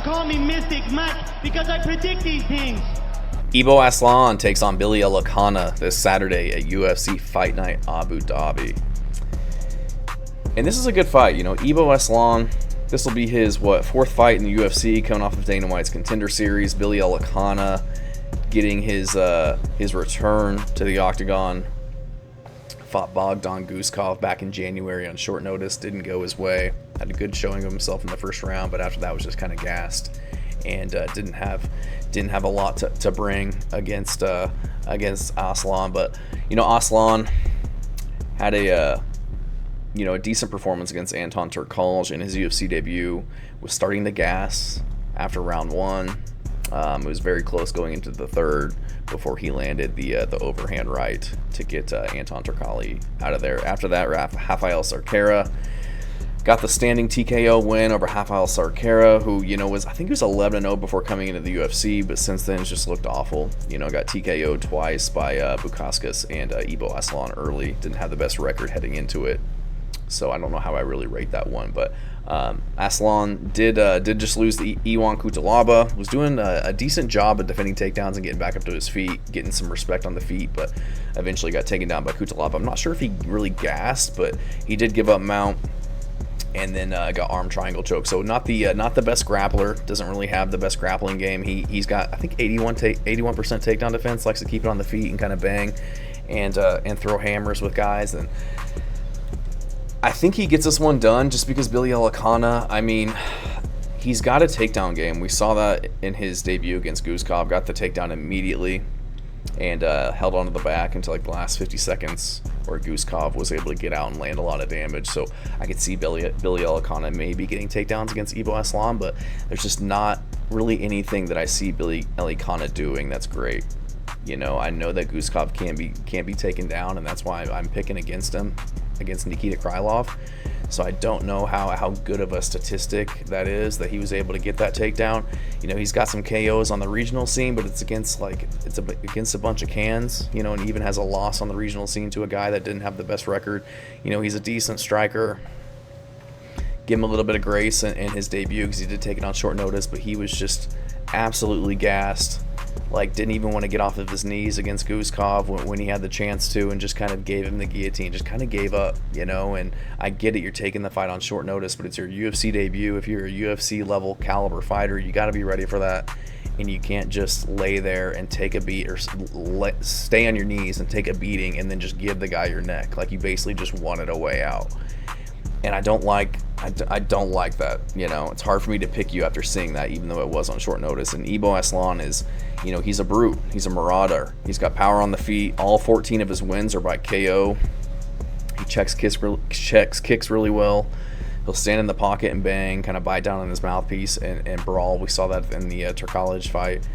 call me Mystic Mac because I predict these things. Ibo Aslan takes on Billy Elekana this Saturday at UFC Fight Night Abu Dhabi. And this is a good fight. Ibo Aslan, this will be his, fourth fight in the UFC, coming off of Dana White's Contender Series. Billy Elekana getting his return to the octagon. Fought Bogdan Guskov back in January on short notice. Didn't go his way. Had a good showing of himself in the first round, but after that was just kind of gassed, and didn't have a lot to bring against Aslan. But Aslan had a decent performance against Anton Turkalj in his UFC debut. Was starting to gas after round one. It was very close going into the third before he landed the overhand right to get Anton Turkalj out of there. After that, Rafael Sarkera got the standing TKO win over Rafael Sarkera, who was, I think he was 11-0 before coming into the UFC, but since then it's just looked awful. Got TKO'd twice by Buchecha and Ibo Aslan early. Didn't have the best record heading into it, so I don't know how I really rate that one. But Aslan did just lose to Ion Cutelaba. Was doing a decent job at defending takedowns and getting back up to his feet, getting some respect on the feet, but eventually got taken down by Cutelaba. I'm not sure if he really gassed, but he did give up mount and then got arm triangle choke. So not the best grappler. Doesn't really have the best grappling game. He's got, I think, 81% takedown defense. Likes to keep it on the feet and kind of bang and throw hammers with guys. And I think he gets this one done just because Billy Elekana, he's got a takedown game. We saw that in his debut against Guskov. Got the takedown immediately and held onto the back until the last 50 seconds where Guskov was able to get out and land a lot of damage. So I could see Billy Elekana maybe getting takedowns against Ibo Aslan, but there's just not really anything that I see Billy Elekana doing that's great. I know that Guskov can't be taken down, and that's why I'm picking against him, against Nikita Krylov. So I don't know how good of a statistic that is that he was able to get that takedown. He's got some KOs on the regional scene, but it's against a bunch of cans, and he even has a loss on the regional scene to a guy that didn't have the best record. He's a decent striker. Give him a little bit of grace in his debut because he did take it on short notice, but he was just absolutely gassed. Didn't even want to get off of his knees against Guskov when he had the chance to, and just kind of gave him the guillotine, just kind of gave up, and I get it, you're taking the fight on short notice, but it's your UFC debut. If you're a UFC level caliber fighter, you got to be ready for that, and you can't just lay there and take a beat or stay on your knees and take a beating and then just give the guy your neck. You basically just wanted a way out. And I don't like that. It's hard for me to pick you after seeing that, even though it was on short notice. And Ibo Aslan is, he's a brute. He's a marauder. He's got power on the feet. All 14 of his wins are by KO. He checks kicks really well. He'll stand in the pocket and bang, kind of bite down on his mouthpiece and brawl. We saw that in the Turkalj fight.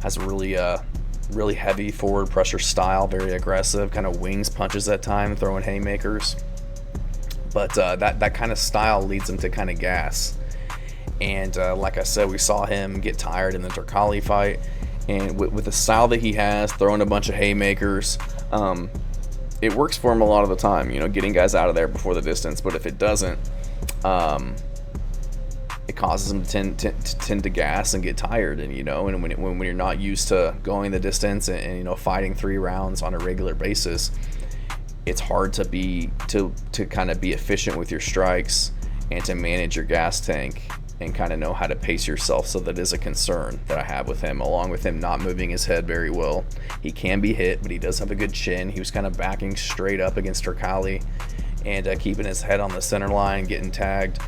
Has a really heavy forward pressure style, very aggressive, kind of wings punches at time, throwing haymakers. But that kind of style leads him to kind of gas. And like I said, we saw him get tired in the Turkalj fight. And with the style that he has, throwing a bunch of haymakers, it works for him a lot of the time, getting guys out of there before the distance. But if it doesn't, it causes him to tend to gas and get tired. And, and when you're not used to going the distance and fighting 3 rounds on a regular basis, it's hard to kind of be efficient with your strikes and to manage your gas tank and kind of know how to pace yourself. So that is a concern that I have with him, along with him not moving his head very well. He can be hit, but he does have a good chin. He was kind of backing straight up against Turkalj and keeping his head on the center line, getting tagged.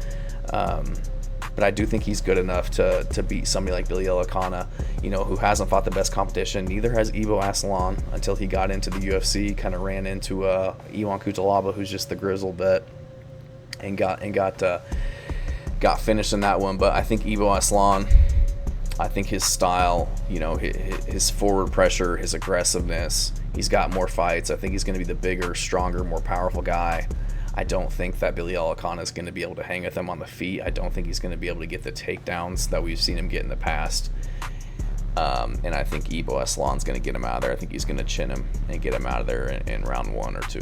But I do think he's good enough to beat somebody like Billy Elekana, who hasn't fought the best competition. Neither has Ibo Aslan until he got into the UFC. Kind of ran into Ion Cutelaba, who's just the grizzled vet, and got finished in that one. But I think Ibo Aslan, I think his style, his forward pressure, his aggressiveness, he's got more fights. I think he's going to be the bigger, stronger, more powerful guy. I don't think that Billy Elekana is going to be able to hang with him on the feet. I don't think he's going to be able to get the takedowns that we've seen him get in the past. And I think Ibo Aslan's going to get him out of there. I think he's going to chin him and get him out of there in round 1 or 2.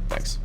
Thanks.